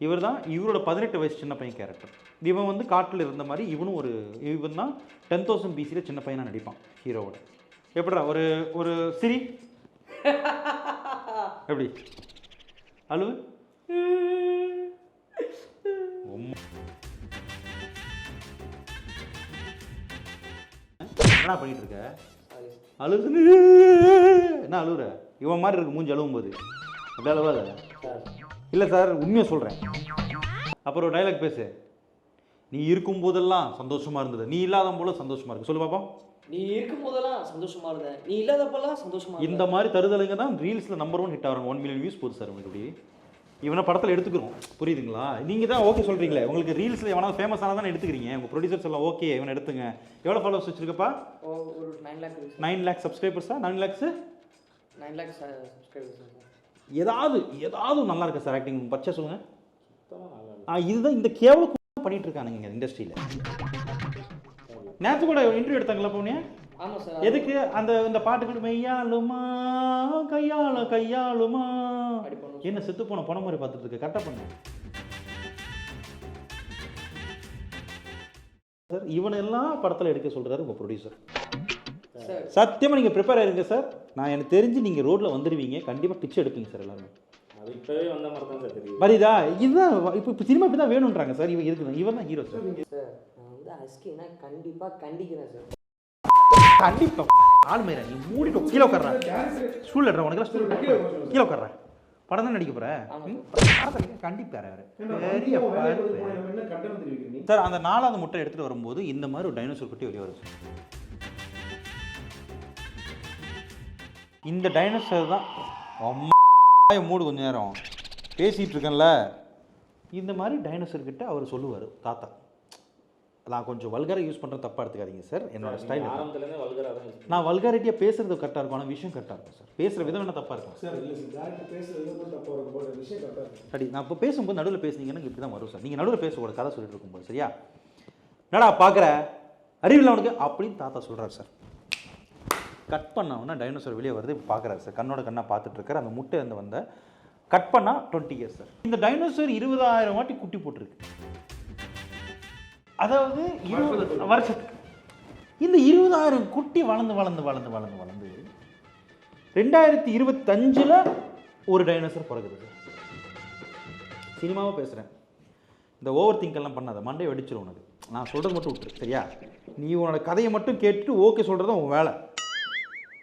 இவர் தான் இவரோட 18 வயசு சின்ன பையன் கேரக்டர். இவன் வந்து காட்டில் இருந்த மாதிரி இவனும் இவன் தான் 10,000 BCயில் சின்ன பையனாக நடிப்பான் ஹீரோவோட. எப்படிடா ஒரு ஒரு சிரி எப்படி அழுவு என்ன பண்ணிட்டு இருக்க? அழுது என்ன அழுகுற? இவன் மாதிரி இருக்கு மூஞ்சி அழுவும் போது. அப்படி அழுவாத. இல்லை சார், உண்மையாக சொல்கிறேன். அப்புறம் ஒரு டைலாக் பேசு. நீ இருக்கும் போதெல்லாம் சந்தோஷமா இருந்தது, நீ இல்லாத போல சந்தோஷமா இருக்கு. சொல்லு பாப்போம். நீ இருக்கும் போதெல்லாம் சந்தோஷமா இருந்த, நீ இல்லாதப்பெல்லாம் சந்தோஷமா. இந்த மாதிரி தருதலுங்க தான் ரீல்ஸில் நம்பர் 1 ஹிட் ஆகிறாங்க. 1 மில்லியன் வியூஸ் போகுது சார் உங்களுக்கு. இப்படி இவனை படத்தில் எடுத்துக்கிறோம், புரியுதுங்களா? நீங்கள் தான் ஓகே சொல்கிறீங்களே. உங்களுக்கு ரீல்ஸில் எவனா ஃபேமஸ் ஆனால் தானே எடுத்துக்கிறீங்க. உங்கள் ப்ரொடியூசர்ஸ் எல்லாம் ஓகே இவனை எடுத்துங்க. எவ்வளோ ஃபாலோவர்ஸ் வச்சுருக்கப்பா? ஒரு 9 lakh. 9 lakh சப்ஸ்கிரைபர்ஸா? 9 lakhs 9 lakh subscribers. ஏதாவது நல்லா இருக்கா சார் ஆக்டிங்? பச்சை சொல்லுங்கள். இதுதான் இந்த கேவலம் பண்ணிட்டு இருக்கானுங்க இண்டஸ்ட்ரியில். நேற்று கூட இன்டர்வியூ எடுத்தாங்களா போனே? ஆமாம் சார். எதுக்கு அந்த இந்த பாட்டுக்கு மெய்யாளுமா கையாளுமா என்ன செத்து போன பணம் மாதிரி பார்த்துட்டு இருக்க? கரெக்டாக பண்ண சார். இவனெல்லாம் படத்தில் எடுக்க சொல்கிறாரு உங்கள் ப்ரொடியூசர். சத்தியமாக நீங்கள் ப்ரிப்பேர் ஆயிருங்க சார். நான் எனக்கு தெரிஞ்சு நீங்கள் ரோட்டில் வந்துடுவீங்க, கண்டிப்பாக பிச்சை எடுப்பீங்க சார் எல்லாருமே. இப்போவே வந்த மாதிரி தான் சார் தெரியும். மரிதா இதுதான் இப்போ சினிமா இப்படி தான் வேணுன்றாங்க சார். இவன் இருக்குது, இவன் தான் ஹீரோ சார். சார் நான் வந்து அஸ்கினா கண்டிப்பாக கண்டிக்கிறேன் சார். கண்டிப்பாக ஆள்மையா நீ மூடிட்டு கீழே உட்கார்றா. ஸ்கூல் எடுற உனக்கு ஸ்கூல் கீழே உட்கார்றா. படம் தான் நடிக்க போகிறேன். கண்டிப்பாக சார். அந்த 4வது முட்டை எடுத்துகிட்டு வரும்போது இந்த மாதிரி ஒரு டைனோசர் குட்டி வெளியே வரும் சார். இந்த டைனோசர் தான் மூடு கொஞ்ச நேரம் பேசிகிட்டு இருக்கேன்ல. இந்த மாதிரி டைனோசர் கிட்ட அவர் சொல்லுவார் தாத்தா. நான் கொஞ்சம் வல்கராக யூஸ் பண்ணுற தப்பாக எடுத்துக்காதீங்க சார். என்னோட ஸ்டைல் நான் வல்காரிட்டியாக பேசுறது கரெக்டாக இருக்கும், ஆனால் விஷயம் கரெக்டாக இருக்கும் சார். பேசுகிற விதம் என்ன தப்பாக இருக்கும் சார்? சரி, நான் இப்போ பேசும்போது நடுவில் பேசுனீங்கன்னா இப்படி தான் வரும் சார். நீங்கள் நடுவில் பேசக்கூடாது, கதை சொல்லிட்டு இருக்கும்போது. சரியா? என்னடா பார்க்குற அறிவில் அவனுக்கு அப்படின்னு தாத்தா சொல்கிறார் சார். கட் பண்ணவொன்னா டைனோசர் வெளியே வருது. இப்போ பார்க்குறாரு சார், கண்ணோட கண்ணாக பார்த்துட்டு இருக்காரு. அந்த முட்டை இருந்து வந்த கட் பண்ணால் 20 years சார். இந்த டைனோசர் 20,000 வாட்டி குட்டி போட்டிருக்கு. அதாவது 20 வருஷத்துக்கு இந்த 20,000 குட்டி வளர்ந்து 2025 ஒரு டைனோசர் பிறகுது சார். சினிமாவை பேசுகிறேன். இந்த ஓவர் திங்கெல்லாம் பண்ணாத, மண்டே வெடிச்சிடும் உனக்கு. நான் சொல்கிறது மட்டும் விட்டுரு, சரியா? நீ உன்னோட கதையை மட்டும் கேட்டுட்டு ஓகே சொல்கிறது உன் வேலை.